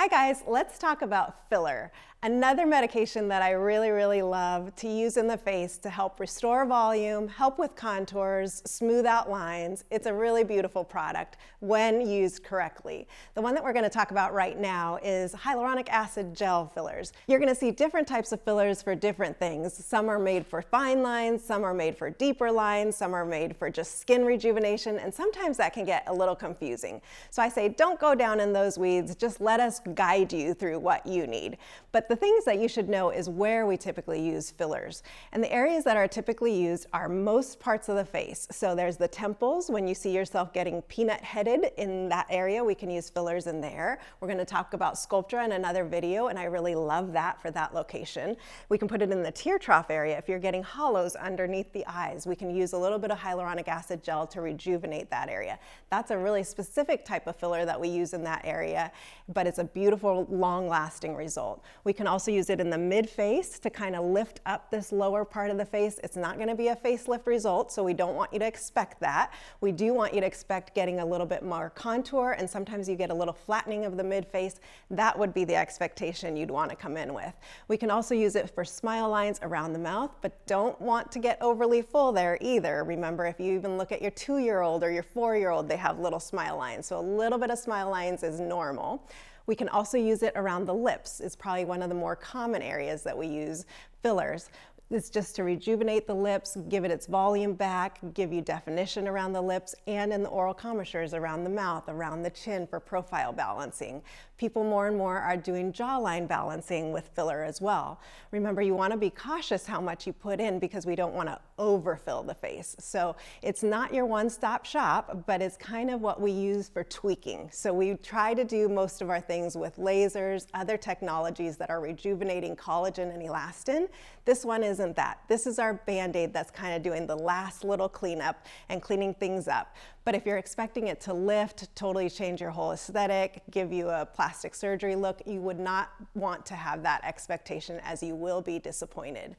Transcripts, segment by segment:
Hi guys, let's talk about filler. Another medication that I really love to use in the face to help restore volume, help with contours, smooth out lines. It's a really beautiful product when used correctly. The one that we're going to talk about right now is hyaluronic acid gel fillers. You're going to see different types of fillers for different things. Some are made for fine lines, some are made for deeper lines, some are made for just skin rejuvenation, and sometimes that can get a little confusing. So I say don't go down in those weeds, just let us guide you through what you need. But the things that you should know is where we typically use fillers. And the areas that are typically used are most parts of the face. So there's the temples. When you see yourself getting peanut headed in that area, we can use fillers in there. We're going to talk about Sculptra in another video, and I really love that for that location. We can put it in the tear trough area. If you're getting hollows underneath the eyes, we can use a little bit of hyaluronic acid gel to rejuvenate that area. That's a really specific type of filler that we use in that area, but it's a beautiful, long-lasting result. We can also use it in the mid-face to kind of lift up this lower part of the face. It's not going to be a facelift result, so we don't want you to expect that. We do want you to expect getting a little bit more contour, and sometimes you get a little flattening of the mid-face. That would be the expectation you'd want to come in with. We can also use it for smile lines around the mouth, but don't want to get overly full there either. Remember, if you even look at your 2-year-old or your 4-year-old, they have little smile lines, so a little bit of smile lines is normal. We can also use it around the lips. It's probably one of the more common areas that we use fillers. It's just to rejuvenate the lips, give it its volume back, give you definition around the lips, and in the oral commissures around the mouth, around the chin for profile balancing. People more and more are doing jawline balancing with filler as well. Remember, you want to be cautious how much you put in because we don't want to overfill the face. So it's not your one-stop shop, but it's kind of what we use for tweaking. So we try to do most of our things with lasers, other technologies that are rejuvenating collagen and elastin. This one isn't that. This is our Band-Aid that's kind of doing the last little cleanup and cleaning things up. But if you're expecting it to lift, totally change your whole aesthetic, give you a plastic surgery look, you would not want to have that expectation, as you will be disappointed.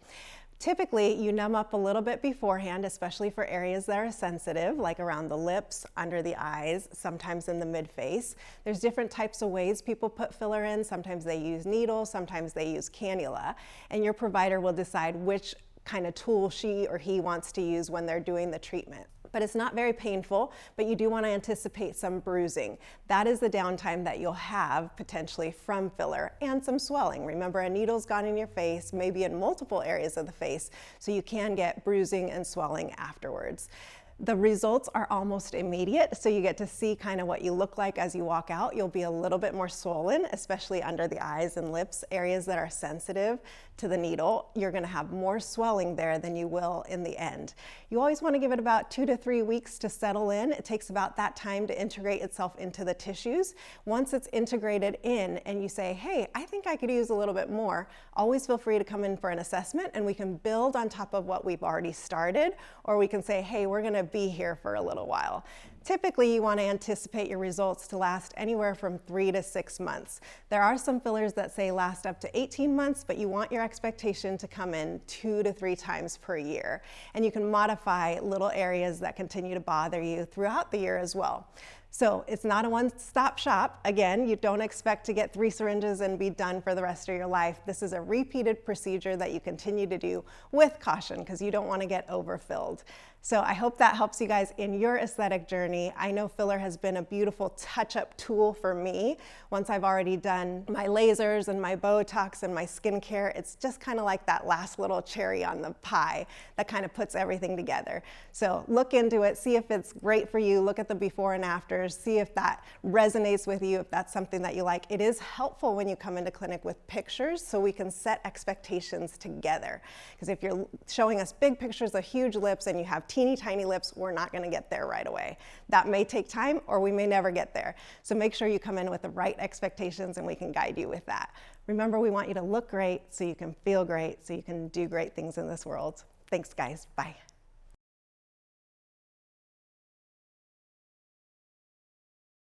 Typically, you numb up a little bit beforehand, especially for areas that are sensitive, like around the lips, under the eyes, sometimes in the mid-face. There's different types of ways people put filler in. Sometimes they use needles, sometimes they use cannula, and your provider will decide which kind of tool she or he wants to use when they're doing the treatment. But it's not very painful, but you do want to anticipate some bruising. That is the downtime that you'll have potentially from filler, and some swelling. Remember, a needle's gone in your face, maybe in multiple areas of the face, so you can get bruising and swelling afterwards. The results are almost immediate, so you get to see kind of what you look like as you walk out. You'll be a little bit more swollen, especially under the eyes and lips, areas that are sensitive to the needle. You're going to have more swelling there than you will in the end. You always want to give it about 2 to 3 weeks to settle in. It takes about that time to integrate itself into the tissues. Once it's integrated in and you say, hey, I think I could use a little bit more, always feel free to come in for an assessment and we can build on top of what we've already started, or we can say, hey, we're going to be here for a little while. Typically, you want to anticipate your results to last anywhere from 3 to 6 months. There are some fillers that say last up to 18 months, but you want your expectation to come in 2 to 3 times per year. And you can modify little areas that continue to bother you throughout the year as well. So it's not a one-stop shop. Again, you don't expect to get 3 syringes and be done for the rest of your life. This is a repeated procedure that you continue to do with caution because you don't want to get overfilled. So I hope that helps you guys in your aesthetic journey. I know filler has been a beautiful touch-up tool for me. Once I've already done my lasers and my Botox and my skincare, it's just kind of like that last little cherry on the pie that kind of puts everything together. So look into it, see if it's great for you, look at the before and afters, see if that resonates with you, if that's something that you like. It is helpful when you come into clinic with pictures so we can set expectations together. Because if you're showing us big pictures of huge lips and you have teeny tiny lips, we're not going to get there right away. That may take time, or we may never get there. So make sure you come in with the right expectations and we can guide you with that. Remember, we want you to look great so you can feel great, so you can do great things in this world. Thanks, guys. Bye.